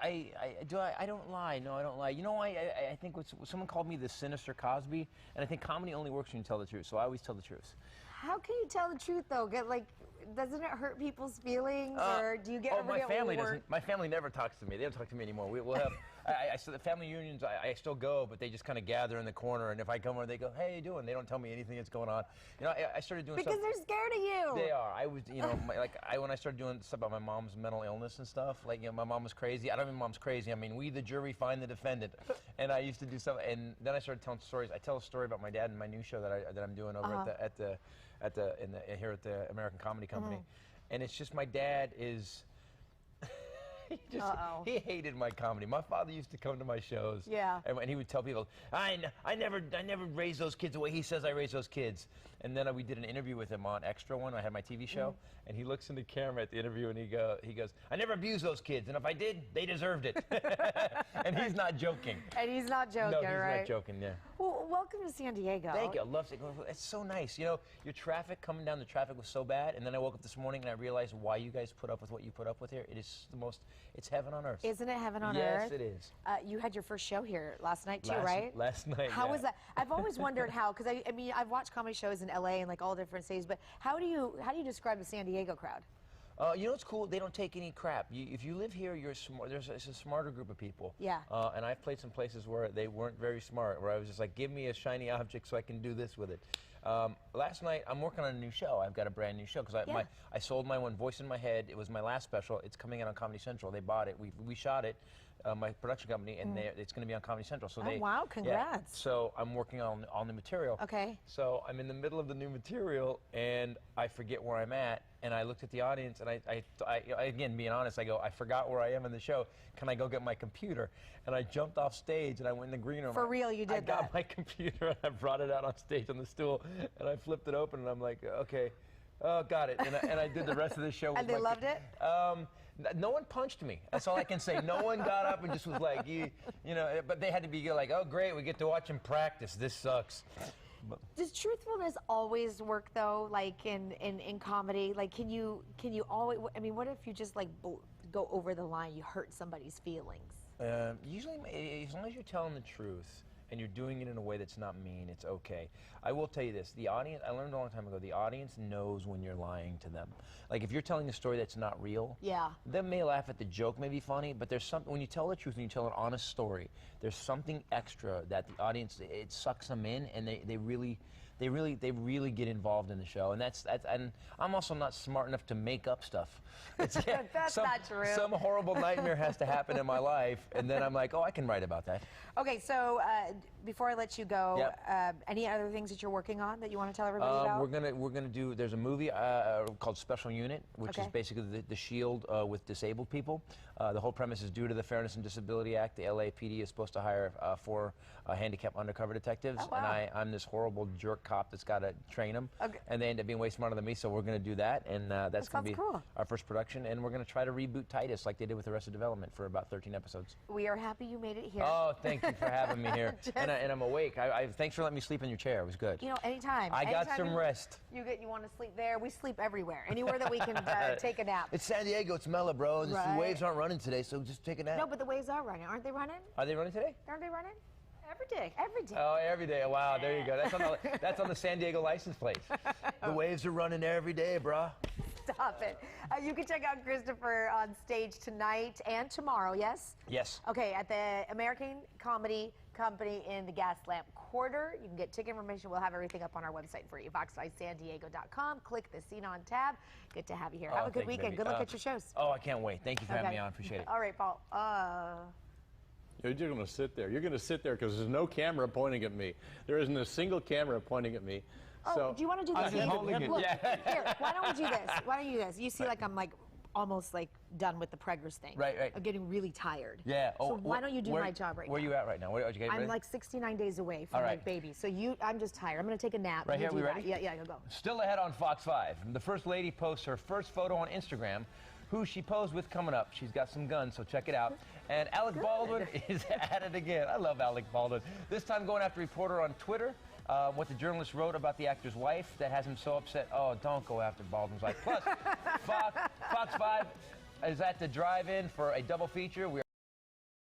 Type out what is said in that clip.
I don't lie. No, I don't lie. You know, I think someone called me the sinister Cosby, and I think comedy only works when you tell the truth. So I always tell the truth. How can you tell the truth though? Doesn't it hurt people's feelings, or do you get? Oh, my family doesn't. My family never talks to me. They don't talk to me anymore. We'll have. So the family unions, I still go, but they just kind of gather in the corner, and if I come over, they go, "Hey, how you doing?" They don't tell me anything that's going on. You know, I started doing because they're scared of you. They are. I was, you know, when I started doing stuff about my mom's mental illness and stuff, like, you know, my mom was crazy. I don't mean mom's crazy. I mean, we, the jury, find the defendant. And I used to do stuff, and then I started telling stories. I tell a story about my dad in my new show that I'm doing over here at the American Comedy Company, and it's just my dad is. He hated my comedy. My father used to come to my shows, and he would tell people, I never raised those kids the way he says I raised those kids. And then we did an interview with him on Extra One. I had my TV show, and he looks in the camera at the interview, and he goes, I never abused those kids, and if I did, they deserved it. And he's not joking. And he's not joking, no, he's not joking, yeah. Well, welcome to San Diego. Thank you. I love it. It's so nice. You know, your traffic, coming down the traffic was so bad, and then I woke up this morning and I realized why you guys put up with what you put up with here. It is the most, it's heaven on earth. Isn't it heaven on Yes, earth? it is. You had your first show here last night too, right? Last night, How was that? I've always wondered how, because I mean, I've watched comedy shows in LA and like all different cities, but how do you describe the San Diego crowd? You know what's cool? They don't take any crap. If you live here, you're smart. It's a smarter group of people. Yeah. And I've played some places where they weren't very smart, where I was just like, give me a shiny object so I can do this with it. Last night, I'm working on a new show. I've got a brand new show, because I sold my one, Voice in My Head. It was my last special. It's coming out on Comedy Central. They bought it. We shot it, my production company, and it's going to be on Comedy Central. So wow, congrats. Yeah. So I'm working on all the material. Okay. So I'm in the middle of the new material, and I forget where I'm at. And I looked at the audience, and I again, being honest, I go, I forgot where I am in the show. Can I go get my computer? And I jumped off stage, and I went in the green room. For real, you did that? I got my computer, and I brought it out on stage on the stool, and I flipped it open, and I'm like, okay, oh, got it. And I did the rest of the show. And they loved it? No one punched me. That's all I can say. No one got up and just was like, you know, but they had to be like, oh, great, we get to watch him practice. This sucks. Does truthfulness always work though, like in comedy? Like, can you always? I mean, what if you just like go over the line, you hurt somebody's feelings? Usually, as long as you're telling the truth and you're doing it in a way that's not mean, it's okay. I will tell you this, the audience, I learned a long time ago, the audience knows when you're lying to them. Like, if you're telling a story that's not real, they may laugh at the joke, may be funny, but there's something, when you tell the truth and you tell an honest story, there's something extra that the audience, it sucks them in, and they really get involved in the show. And and I'm also not smart enough to make up stuff. That's not true. Some horrible nightmare has to happen in my life, and then I'm like, oh, I can write about that. Okay, so before I let you go, any other things that you're working on that you want to tell everybody about? We're gonna do. There's a movie called Special Unit, which is basically the Shield with disabled people. The whole premise is, due to the Fairness and Disability Act, the LAPD is supposed to hire 4 handicapped undercover detectives, and I'm this horrible jerk cop that's got to train them, and they end up being way smarter than me. So we're going to do that, and that's going to be our first production, and we're going to try to reboot Titus like they did with Arrested Development for about 13 episodes. We are happy you made it here. Oh, thank you for having me here. And I'm awake. Thanks for letting me sleep in your chair. It was good. You know, anytime. I got some rest. You want to sleep there. We sleep everywhere. Anywhere that we can take a nap. It's San Diego. It's mellow, bro. The waves aren't running today, so just take a nap. No, but the waves are running. Aren't they running? Are they running today? Aren't they running? Every day. Every day. Oh, every day. Wow, there you go. That's on the San Diego license plate. The waves are running every day, brah. Stop it. You can check out Christopher on stage tonight and tomorrow, yes? Yes. Okay, at the American Comedy Company in the Gaslamp Quarter. You can get ticket information. We'll have everything up on our website for you, voxlivesandiego.com. Click the Scene on tab. Good to have you here. Have a good weekend. Good luck at your shows. Oh, I can't wait. Thank you for having me on. Appreciate it. All right, Paul. You're going to sit there. You're going to sit there because there's no camera pointing at me. There isn't a single camera pointing at me. Oh, so do you want to do this? I'm holding it. Look, here, why don't we do this? Why don't you do this? You see, like, I'm like almost like done with the preggers thing. Right. I'm getting really tired. Yeah. So why don't you do my job right now? Where are you at right now? I'm like 69 days away from like baby. So I'm just tired. I'm going to take a nap. Right here, we ready? Yeah, go. Still ahead on Fox 5. The First Lady posts her first photo on Instagram. Who she posed with coming up. She's got some guns, so check it out. And Alec Baldwin is at it again. I love Alec Baldwin. This time going after a reporter on Twitter. What the journalist wrote about the actor's wife that has him so upset. Oh, don't go after Baldwin's wife. Plus, Fox 5 is at the drive-in for a double feature.